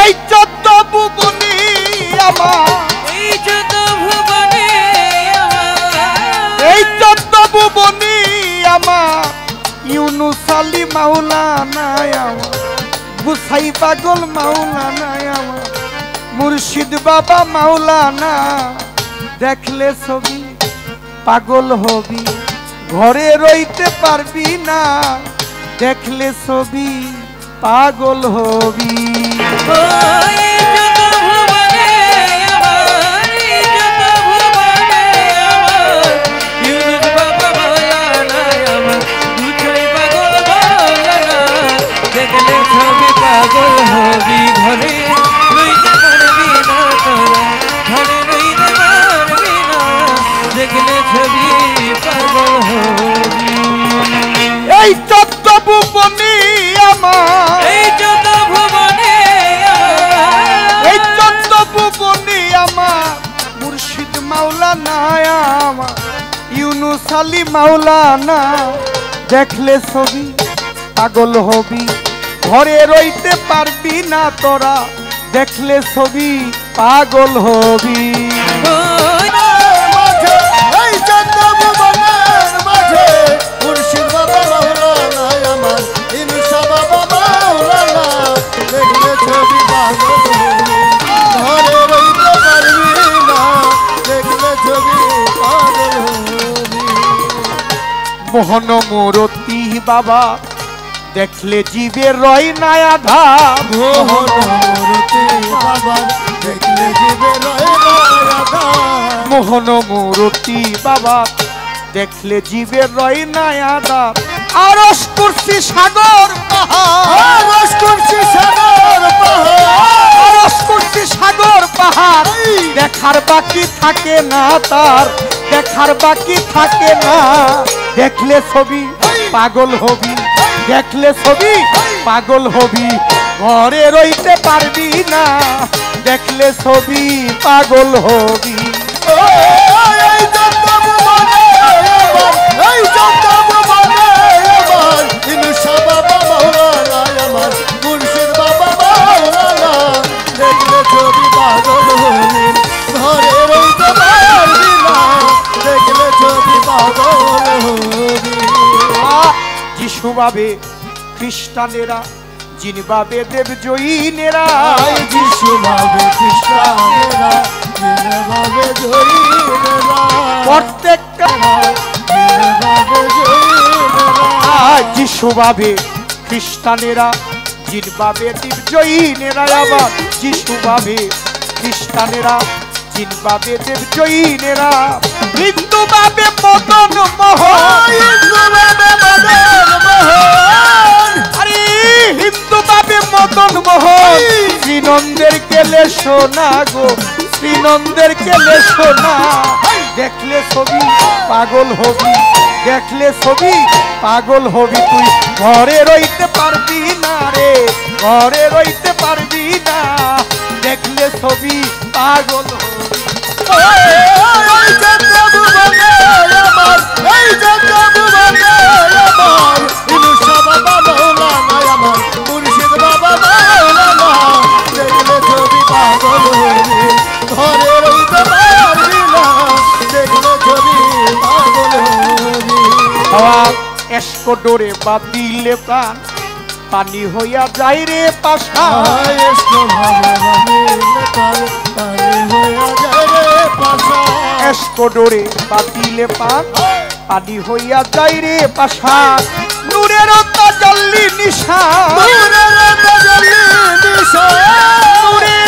এই চোদ্দ ভুবনে আমার, এই চোদ্দ ভুবনে আমার, এই চোদ্দ ভুবনে আমার ইউনুস আলী মাওলানা আমার, গুসাই পাগল মাওলানা আমার, মুর্শিদ বাবা মাওলানা। দেখলে ছবি পাগল হবি, ঘরে রইতে পারবি না। দেখলে ছবি পাগল হবি। দেখলে ছবি পাগল হবি, ঘরে রইতে পারবি না তোরা, ঘরে রইতে পারবি না। দেখলে ছবি পাগল হবি। এই চোদ্দ ভুবনে আমার, এই চোদ্দ ভুবনে আমার, এই চোদ্দ ভুবনে আমার মুর্শিদ মাওলানা আমার, ইউনুস আলী মাওলানা। দেখলে ছবি পাগল হবি, ঘরে রইতে পারবি না তোরা। দেখলে ছবি পাগল হবি। এই চোদ্দ ভুবনের মাঝে মুর্শিদ বাবা মাওলানা আমার, ইউনুস বাবা মাওলানা। দেখলে ছবি পাগল হবি, ঘরে রইতে পারবি না। দেখলে ছবি পাগল হবি। মোহন মূরতি বাবা দেখলে জীবের রয় না আধা। মোহন মূরতি বাবা দেখলে জীবে রয় না আধা। মোহন মূরতি বাবা দেখলে জীবের রয় না আধা। আরশ কুরসি সাগর পাহাড়, আরশ কুরসি সাগর পাহাড়, আরশ কুরসি সাগর পাহাড় দেখার বাকি থাকে না তার, দেখার বাকি থাকে না। দেখলে ছবি পাগল হবি, দেখলে ছবি পাগল হবি, ঘরে রইতে পারবি না। দেখলে ছবি পাগল হবি। এই চোদ্দ ভুবনে আমার, এই চোদ্দ ভুবনে আমার, ইউনুস বাবা মাওলানা আমার, মুর্শিদ বাবা মাওলানা। দেখলে ছবি পাগল হবি, ঘরে রইতে পারবি না। দেখলে ছবি পাগল হবি। যিশু ভাবে খ্রিস্টানেরা, জিন ভাবে দেব জৈনেরা। যিশু ভাবে খ্রিস্টানেরা, জিন ভাবে জৈনেরা। প্রত্যেকটা জিন ভাবে জৈনেরা। যিশু ভাবে খ্রিস্টানেরা, জিন ভাবে দেব জৈনেরা। আবার যিশু ভাবে খ্রিস্টানেরা, জিন ভাবে দেব জৈনেরা। হিন্দু ভাবে মদন মোহন, হিন্দু ভাবে মদন মোহন। আরে হিন্দু ভাবে মদন মোহন। শ্রীনন্দের কেলে সোনা গো, শ্রীনন্দের কেলে সোনা। দেখলে ছবি পাগল হবি, দেখলে ছবি পাগল হবি। তুই ঘরে রইতে পারবি না রে, ঘরে রইতে পারবি না। দেখলে ছবি পাগল হবি। এই চোদ্দ ভুবনে আমার, এই চোদ্দ ভুবনে আমার, ইউনুস বাবা মাওলানা আমার, মুর্শিদ বাবা মাওলানা। দেখলে ছবি পাগল হবি, ঘরে রইতে পারবি না। দেখলে ছবি পাগল হবি। হওয়া এসকো ডোরে বা দিলে প্রাণ, পানি হইয়া যাই রে পাশা। এসকো ডোরে বা দিলে প্রাণ, পানি হইয়া যাই রে পাশা। নূরের তাজাল্লি নিশান, নূরে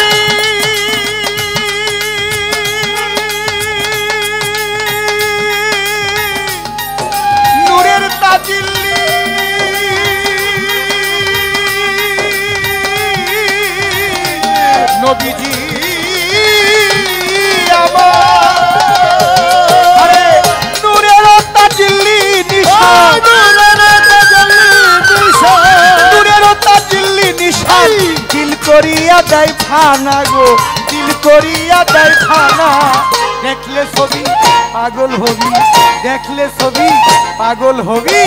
নূরের তাজিল্লি নবীজি আমার। আরে নূরের তাজিল্লি নিশান, নূরের তাজিল্লি নিশান। দিল করিয়া দেয় ফানা গো, দিল করিয়া দেয় ফানা। দেখলে ছবি পাগল হবি, দেখলে ছবি পাগল হবি।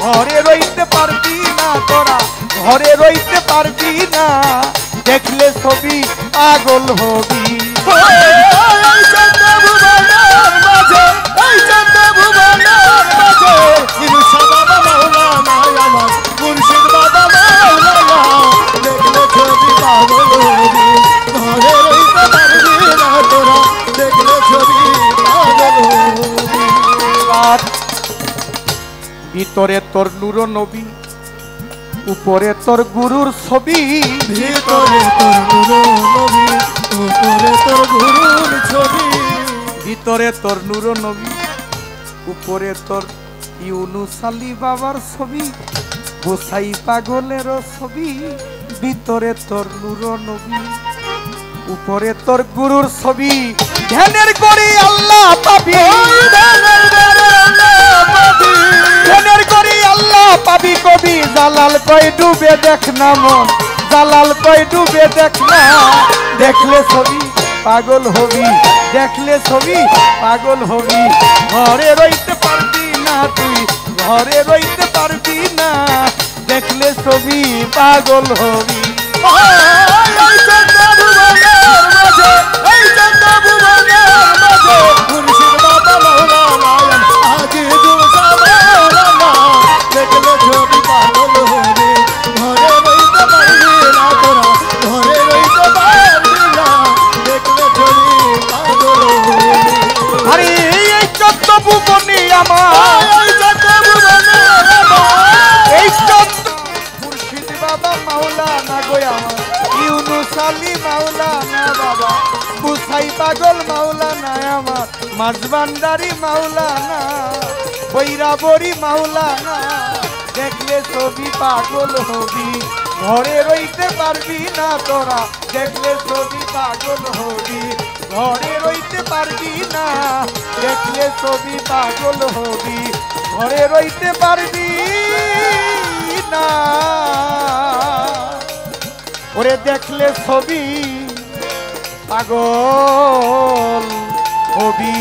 ঘরে রইতে পারবি না তোরা, ঘরে রইতে পারবি না। দেখলে ছবি পাগল হবি। এই চন্দ্র ভুবনের মাঝে, এই চন্দ্র ভুবনের মাঝে, ইনুসা বাবা মাওলানা আমার মুর্শিদ বাবা মাওলানা, দেখলে ছবি পাগল হবি, ঘরে রইতে পারবি না তোরা, দেখলে ছবি পাগল হবি। আর ভিতরে তোর নূর নবী, উপরে তোর গুরুর ছবি। ভিতরে তোর নূর নবী, উপরে তোর গুরুর ছবি। ভিতরে তোর নূর নবী, উপরে তোর ইউনুস আলী বাবার ছবি, গোসাই পাগলের ছবি। ভিতরে তোর নূর নবী, উপরে তোর গুরুর ছবি। ধ্যানের করি আল্লাহ পাবি, ধ্যানের করি আল্লাহ পাবি কবি। জালাল কই ডুবে দেখ না মন, জালাল কই ডুবে দেখ না। দেখলে ছবি পাগল হবি, দেখলে ছবি পাগল হবি। ঘরে রইতে পারবি না তুই, ঘরে রইতে পারবি না। দেখলে ছবি পাগল হবি। এই চন্দ্র ভুবনের মাঝে, এই চন্দ্র ভুবনের মাঝে, মুর্শিদ বাবা মাওলানা আজিজুল মাওলানা, দেখলে ছবি পাগল হবি, ঘরে রইতে পারবি না তোরা, ঘরে রইতে পারবি না, দেখলে ছবি পাগল হবি। আরে এই চন্দ্র ভুবনে আমার, এই চন্দ্র ভুবনের আমার, এই চন্দ্র মুর্শিদ বাবা মাওলানা গো আমার, ইউনুস আলী মাওলানা বাবা, বুসাই পাগল মাওলানা আমার, মাঝবান্ডারি মাওলানা, বৈরাবরী মাওলানা। দেখলে ছবি পাগল হবি, ঘরে রইতে পারবি না তোরা। দেখলে ছবি পাগল হবি, ঘরে রইতে পারবি না। দেখলে ছবি পাগল হবি, ঘরে রইতে পারবি না। ওরে দেখলে ছবি পাগল হবি।